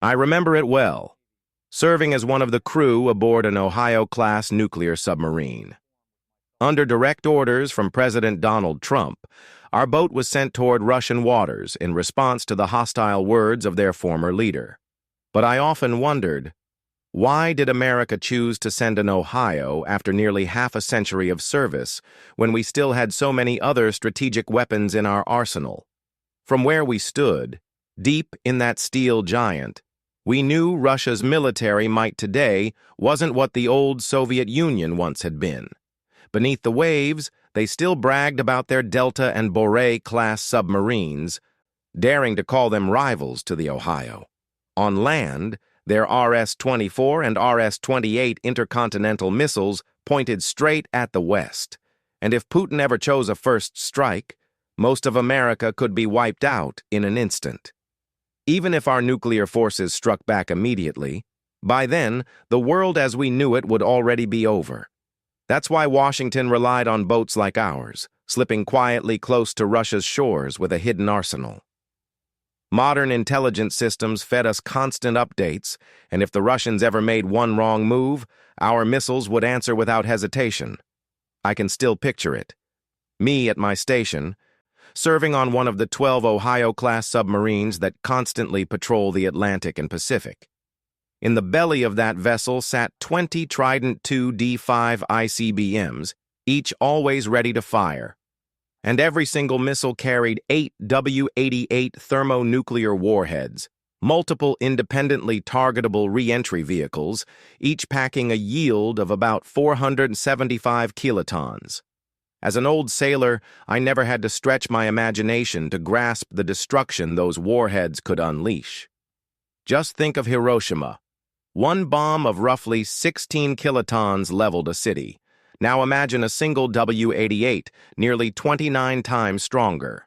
I remember it well, serving as one of the crew aboard an Ohio-class nuclear submarine. Under direct orders from President Donald Trump, our boat was sent toward Russian waters in response to the hostile words of their former leader. But I often wondered, why did America choose to send an Ohio after nearly half a century of service when we still had so many other strategic weapons in our arsenal? From where we stood, deep in that steel giant, we knew Russia's military might today wasn't what the old Soviet Union once had been. Beneath the waves, they still bragged about their Delta and Borei-class submarines, daring to call them rivals to the Ohio. On land, their RS-24 and RS-28 intercontinental missiles pointed straight at the West, and if Putin ever chose a first strike, most of America could be wiped out in an instant. Even if our nuclear forces struck back immediately, by then, the world as we knew it would already be over. That's why Washington relied on boats like ours, slipping quietly close to Russia's shores with a hidden arsenal. Modern intelligence systems fed us constant updates, and if the Russians ever made one wrong move, our missiles would answer without hesitation. I can still picture it. Me at my station, serving on one of the 12 Ohio-class submarines that constantly patrol the Atlantic and Pacific. In the belly of that vessel sat 20 Trident II D5 ICBMs, each always ready to fire. And every single missile carried 8 W88 thermonuclear warheads, multiple independently targetable re-entry vehicles, each packing a yield of about 475 kilotons. As an old sailor, I never had to stretch my imagination to grasp the destruction those warheads could unleash. Just think of Hiroshima. One bomb of roughly 16 kilotons leveled a city. Now imagine a single W88, nearly 29 times stronger.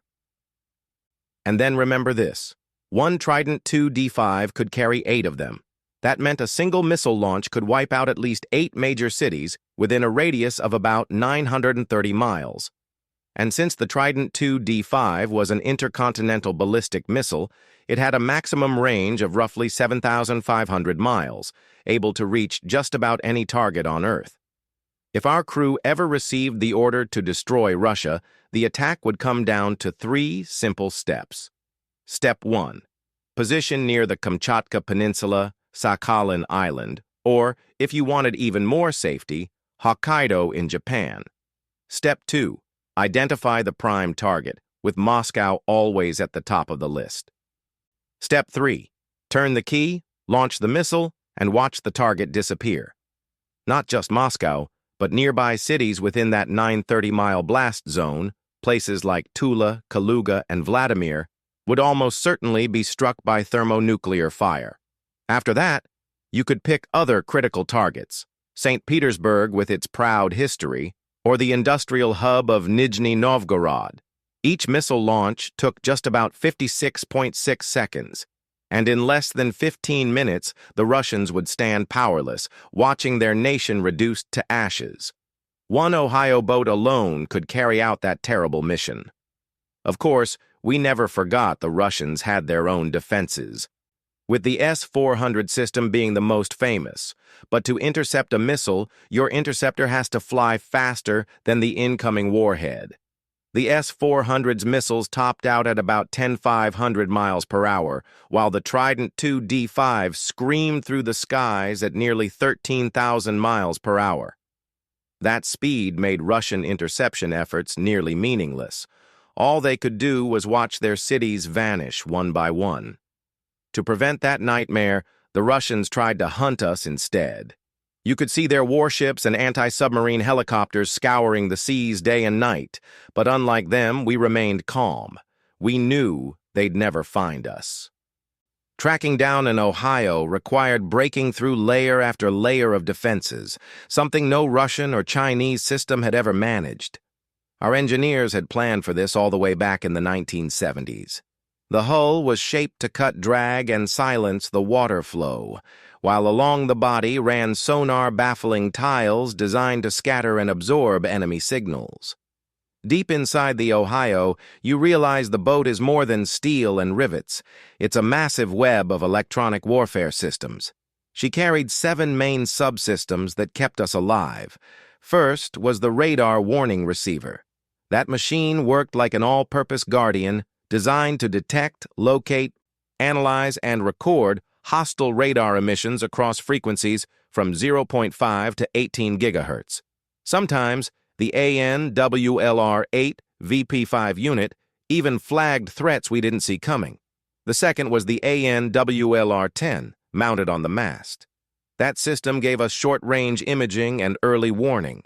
And then remember this. One Trident II D5 could carry 8 of them. That meant a single missile launch could wipe out at least 8 major cities within a radius of about 930 miles. And since the Trident II D5 was an intercontinental ballistic missile, it had a maximum range of roughly 7,500 miles, able to reach just about any target on Earth. If our crew ever received the order to destroy Russia, the attack would come down to 3 simple steps. Step 1. Position near the Kamchatka Peninsula, Sakhalin Island, or, if you wanted even more safety, Hokkaido in Japan. Step 2. Identify the prime target, with Moscow always at the top of the list. Step 3. Turn the key, launch the missile, and watch the target disappear. Not just Moscow, but nearby cities within that 930-mile blast zone, places like Tula, Kaluga, and Vladimir, would almost certainly be struck by thermonuclear fire. After that, you could pick other critical targets, St. Petersburg with its proud history, or the industrial hub of Nizhny Novgorod. Each missile launch took just about 56.6 seconds, and in less than 15 minutes, the Russians would stand powerless, watching their nation reduced to ashes. One Ohio boat alone could carry out that terrible mission. Of course, we never forgot the Russians had their own defenses, with the S-400 system being the most famous. But to intercept a missile, your interceptor has to fly faster than the incoming warhead. The S-400's missiles topped out at about 10,500 miles per hour, while the Trident II D5 screamed through the skies at nearly 13,000 miles per hour. That speed made Russian interception efforts nearly meaningless. All they could do was watch their cities vanish one by one. To prevent that nightmare, the Russians tried to hunt us instead. You could see their warships and anti-submarine helicopters scouring the seas day and night, but unlike them, we remained calm. We knew they'd never find us. Tracking down an Ohio required breaking through layer after layer of defenses, something no Russian or Chinese system had ever managed. Our engineers had planned for this all the way back in the 1970s. The hull was shaped to cut drag and silence the water flow, while along the body ran sonar-baffling tiles designed to scatter and absorb enemy signals. Deep inside the Ohio, you realize the boat is more than steel and rivets. It's a massive web of electronic warfare systems. She carried 7 main subsystems that kept us alive. First was the radar warning receiver. That machine worked like an all-purpose guardian, designed to detect, locate, analyze, and record hostile radar emissions across frequencies from 0.5 to 18 gigahertz. Sometimes, the WLR-8 VP5 unit even flagged threats we didn't see coming. The second was the WLR-10, mounted on the mast. That system gave us short-range imaging and early warning.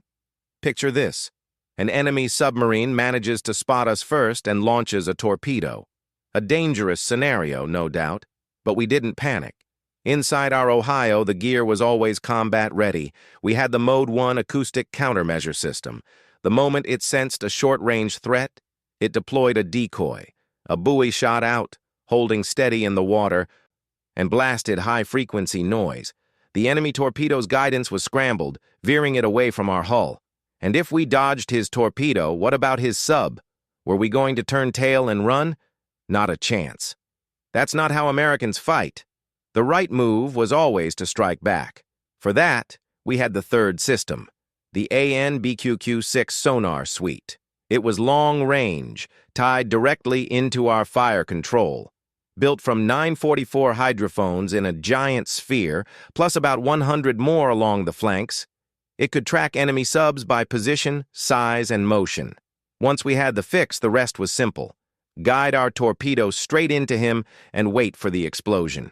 Picture this. An enemy submarine manages to spot us first and launches a torpedo. A dangerous scenario, no doubt, but we didn't panic. Inside our Ohio, the gear was always combat-ready. We had the Mode 1 acoustic countermeasure system. The moment it sensed a short-range threat, it deployed a decoy. A buoy shot out, holding steady in the water, and blasted high-frequency noise. The enemy torpedo's guidance was scrambled, veering it away from our hull. And if we dodged his torpedo, what about his sub? Were we going to turn tail and run? Not a chance. That's not how Americans fight. The right move was always to strike back. For that, we had the third system, the AN/BQQ-6 sonar suite. It was long-range, tied directly into our fire control. Built from 944 hydrophones in a giant sphere, plus about 100 more along the flanks, it could track enemy subs by position, size, and motion. Once we had the fix, the rest was simple. Guide our torpedo straight into him and wait for the explosion.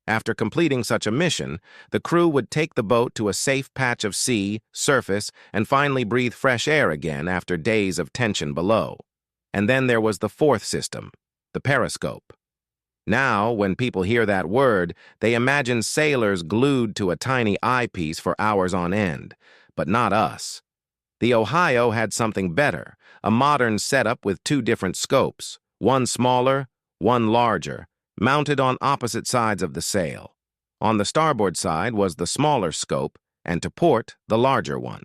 After completing such a mission, the crew would take the boat to a safe patch of sea, surface, and finally breathe fresh air again after days of tension below. And then there was the fourth system, the periscope. Now, when people hear that word, they imagine sailors glued to a tiny eyepiece for hours on end, but not us. The Ohio had something better, a modern setup with 2 different scopes, one smaller, one larger, mounted on opposite sides of the sail. On the starboard side was the smaller scope, and to port, the larger one.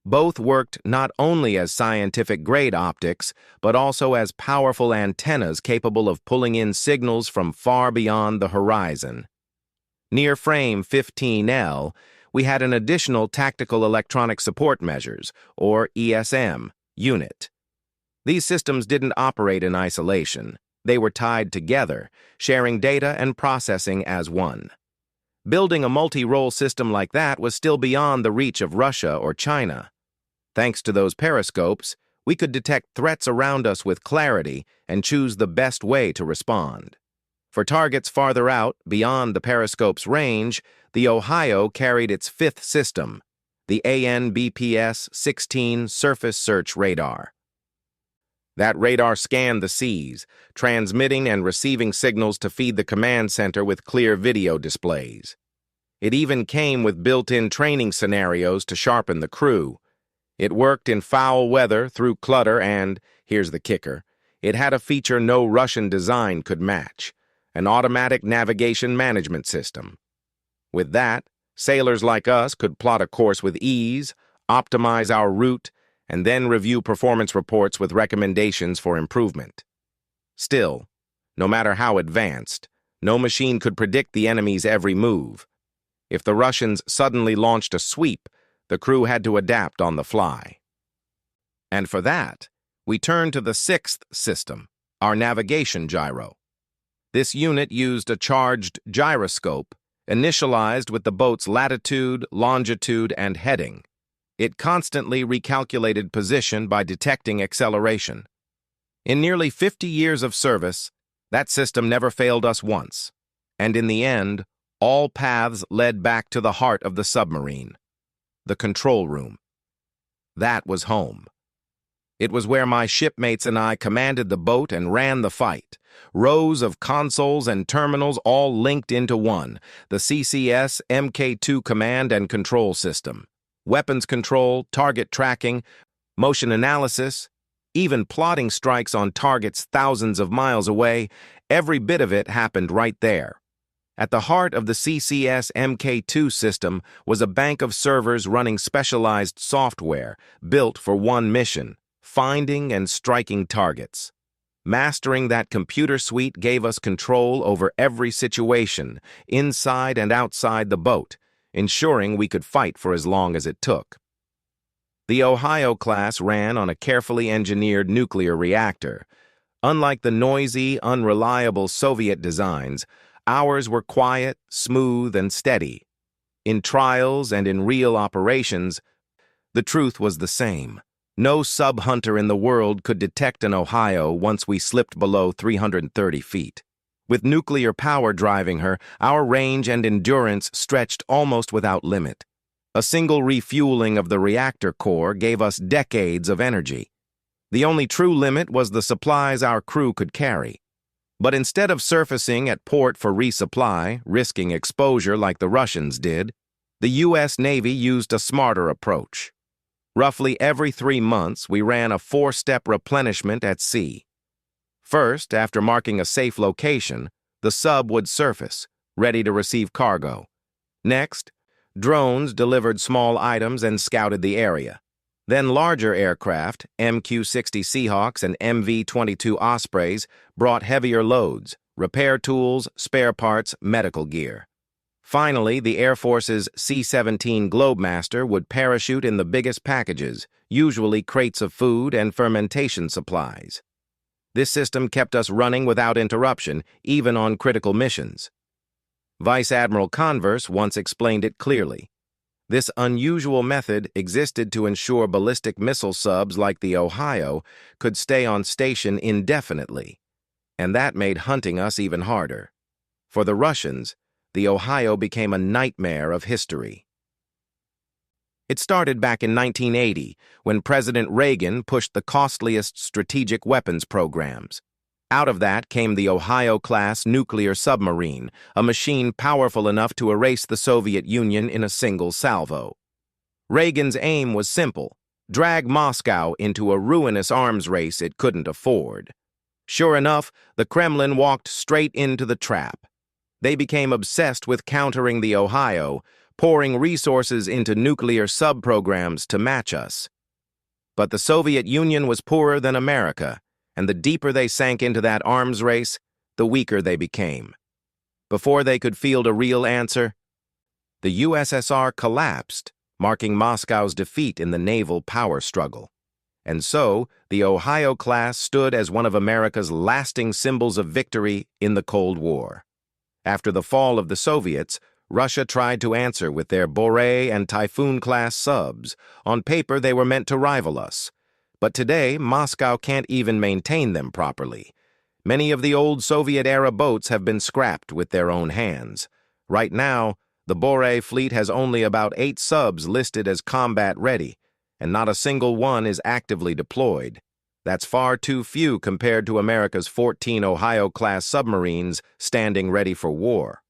Both worked not only as scientific-grade optics, but also as powerful antennas capable of pulling in signals from far beyond the horizon. Near frame 15L, we had an additional Tactical Electronic Support Measures, or ESM, unit. These systems didn't operate in isolation. They were tied together, sharing data and processing as one. Building a multi-role system like that was still beyond the reach of Russia or China. Thanks to those periscopes, we could detect threats around us with clarity and choose the best way to respond. For targets farther out, beyond the periscope's range, the Ohio carried its 5th system, the AN/BPS-16 Surface Search Radar. That radar scanned the seas, transmitting and receiving signals to feed the command center with clear video displays. It even came with built-in training scenarios to sharpen the crew. It worked in foul weather, through clutter, and, here's the kicker, it had a feature no Russian design could match, an automatic navigation management system. With that, sailors like us could plot a course with ease, optimize our route, and then review performance reports with recommendations for improvement. Still, no matter how advanced, no machine could predict the enemy's every move. If the Russians suddenly launched a sweep, the crew had to adapt on the fly. And for that, we turned to the 6th system, our navigation gyro. This unit used a charged gyroscope, initialized with the boat's latitude, longitude, and heading. It constantly recalculated position by detecting acceleration. In nearly 50 years of service, that system never failed us once. And in the end, all paths led back to the heart of the submarine, the control room. That was home. It was where my shipmates and I commanded the boat and ran the fight. Rows of consoles and terminals all linked into one, the CCS Mk2 command and control system. Weapons control, target tracking, motion analysis, even plotting strikes on targets thousands of miles away, every bit of it happened right there. At the heart of the CCS Mk2 system was a bank of servers running specialized software built for one mission: finding and striking targets. Mastering that computer suite gave us control over every situation, inside and outside the boat, ensuring we could fight for as long as it took. The Ohio class ran on a carefully engineered nuclear reactor. Unlike the noisy, unreliable Soviet designs, ours were quiet, smooth, and steady. In trials and in real operations, the truth was the same. No sub-hunter in the world could detect an Ohio once we slipped below 330 feet. With nuclear power driving her, our range and endurance stretched almost without limit. A single refueling of the reactor core gave us decades of energy. The only true limit was the supplies our crew could carry. But instead of surfacing at port for resupply, risking exposure like the Russians did, the U.S. Navy used a smarter approach. Roughly every 3 months, we ran a 4-step replenishment at sea. First, after marking a safe location, the sub would surface, ready to receive cargo. Next, drones delivered small items and scouted the area. Then larger aircraft, MQ-60 Seahawks and MV-22 Ospreys, brought heavier loads, repair tools, spare parts, medical gear. Finally, the Air Force's C-17 Globemaster would parachute in the biggest packages, usually crates of food and fermentation supplies. This system kept us running without interruption, even on critical missions. Vice Admiral Converse once explained it clearly. This unusual method existed to ensure ballistic missile subs like the Ohio could stay on station indefinitely, and that made hunting us even harder. For the Russians, the Ohio became a nightmare of history. It started back in 1980, when President Reagan pushed the costliest strategic weapons programs. Out of that came the Ohio-class nuclear submarine, a machine powerful enough to erase the Soviet Union in a single salvo. Reagan's aim was simple: drag Moscow into a ruinous arms race it couldn't afford. Sure enough, the Kremlin walked straight into the trap. They became obsessed with countering the Ohio, pouring resources into nuclear sub-programs to match us. But the Soviet Union was poorer than America, and the deeper they sank into that arms race, the weaker they became. Before they could field a real answer, the USSR collapsed, marking Moscow's defeat in the naval power struggle. And so, the Ohio class stood as one of America's lasting symbols of victory in the Cold War. After the fall of the Soviets, Russia tried to answer with their Borei and Typhoon-class subs. On paper, they were meant to rival us. But today, Moscow can't even maintain them properly. Many of the old Soviet-era boats have been scrapped with their own hands. Right now, the Borei fleet has only about 8 subs listed as combat-ready, and not a single one is actively deployed. That's far too few compared to America's 14 Ohio-class submarines standing ready for war.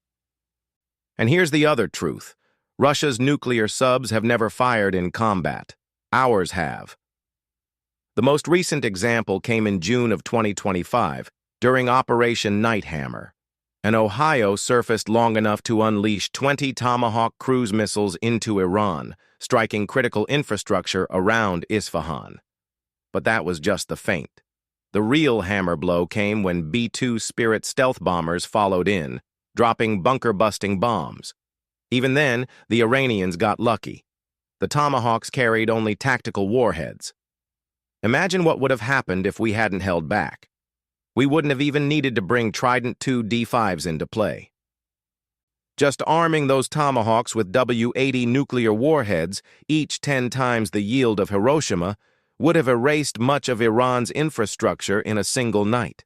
And here's the other truth. Russia's nuclear subs have never fired in combat. Ours have. The most recent example came in June of 2025, during Operation Nighthammer. An Ohio surfaced long enough to unleash 20 Tomahawk cruise missiles into Iran, striking critical infrastructure around Isfahan. But that was just the feint. The real hammer blow came when B-2 Spirit stealth bombers followed in, dropping bunker-busting bombs. Even then, the Iranians got lucky. The Tomahawks carried only tactical warheads. Imagine what would have happened if we hadn't held back. We wouldn't have even needed to bring Trident II D5s into play. Just arming those Tomahawks with W80 nuclear warheads, each 10 times the yield of Hiroshima, would have erased much of Iran's infrastructure in a single night.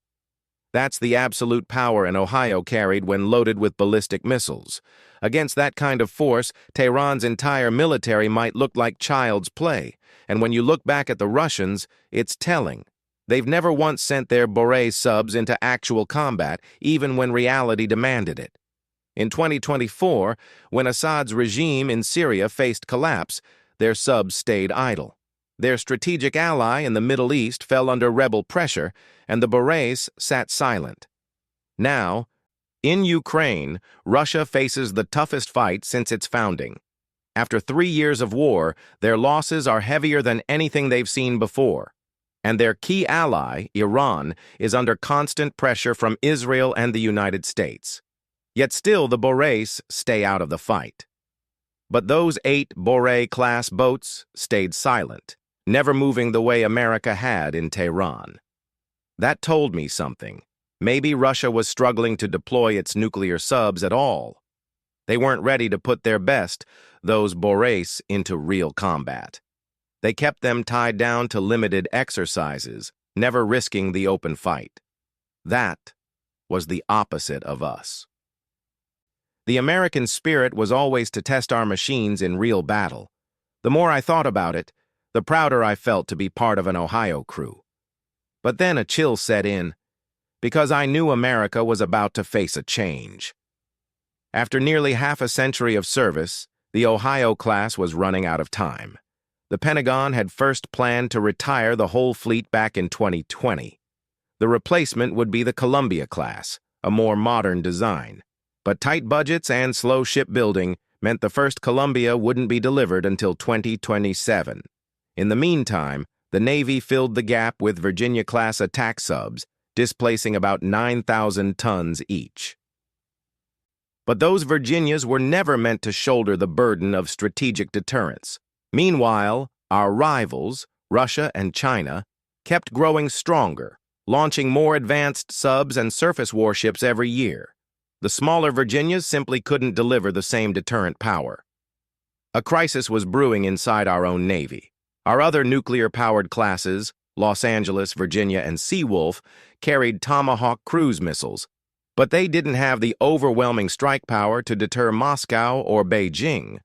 That's the absolute power an Ohio carried when loaded with ballistic missiles. Against that kind of force, Tehran's entire military might look like child's play. And when you look back at the Russians, it's telling. They've never once sent their Borei subs into actual combat, even when reality demanded it. In 2024, when Assad's regime in Syria faced collapse, their subs stayed idle. Their strategic ally in the Middle East fell under rebel pressure, and the Boreis sat silent. Now, In Ukraine, Russia faces the toughest fight since its founding. After 3 years of war, their losses are heavier than anything they've seen before. And their key ally, Iran, is under constant pressure from Israel and the United States. Yet still the Boreis stay out of the fight. But those 8 Borei-class boats stayed silent, never moving the way America had in Tehran. That told me something. Maybe Russia was struggling to deploy its nuclear subs at all. They weren't ready to put their best, those Boreis, into real combat. They kept them tied down to limited exercises, never risking the open fight. That was the opposite of us. The American spirit was always to test our machines in real battle. The more I thought about it, the prouder I felt to be part of an Ohio crew. But then a chill set in, because I knew America was about to face a change. After nearly half a century of service, the Ohio class was running out of time. The Pentagon had first planned to retire the whole fleet back in 2020. The replacement would be the Columbia class, a more modern design. But tight budgets and slow shipbuilding meant the first Columbia wouldn't be delivered until 2027. In the meantime, the Navy filled the gap with Virginia-class attack subs, displacing about 9,000 tons each. But those Virginias were never meant to shoulder the burden of strategic deterrence. Meanwhile, our rivals, Russia and China, kept growing stronger, launching more advanced subs and surface warships every year. The smaller Virginias simply couldn't deliver the same deterrent power. A crisis was brewing inside our own Navy. Our other nuclear-powered classes, Los Angeles, Virginia, and Seawolf, carried Tomahawk cruise missiles, but they didn't have the overwhelming strike power to deter Moscow or Beijing.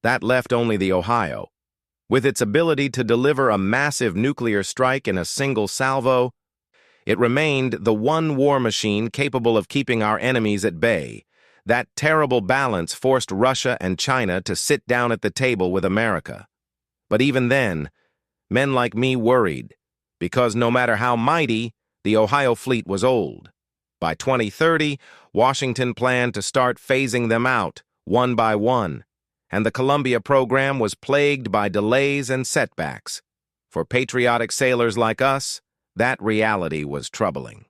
That left only the Ohio. With its ability to deliver a massive nuclear strike in a single salvo, it remained the one war machine capable of keeping our enemies at bay. That terrible balance forced Russia and China to sit down at the table with America. But even then, men like me worried, because no matter how mighty, the Ohio fleet was old. By 2030, Washington planned to start phasing them out, one by one, and the Columbia program was plagued by delays and setbacks. For patriotic sailors like us, that reality was troubling.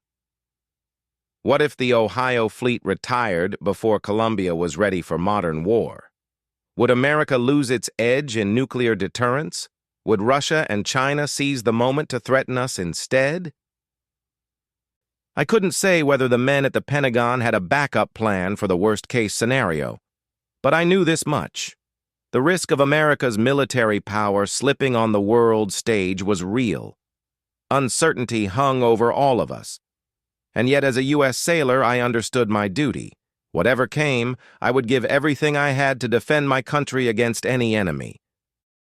What if the Ohio fleet retired before Columbia was ready for modern war? Would America lose its edge in nuclear deterrence? Would Russia and China seize the moment to threaten us instead? I couldn't say whether the men at the Pentagon had a backup plan for the worst-case scenario, but I knew this much. The risk of America's military power slipping on the world stage was real. Uncertainty hung over all of us. And yet as a U.S. sailor, I understood my duty. Whatever came, I would give everything I had to defend my country against any enemy.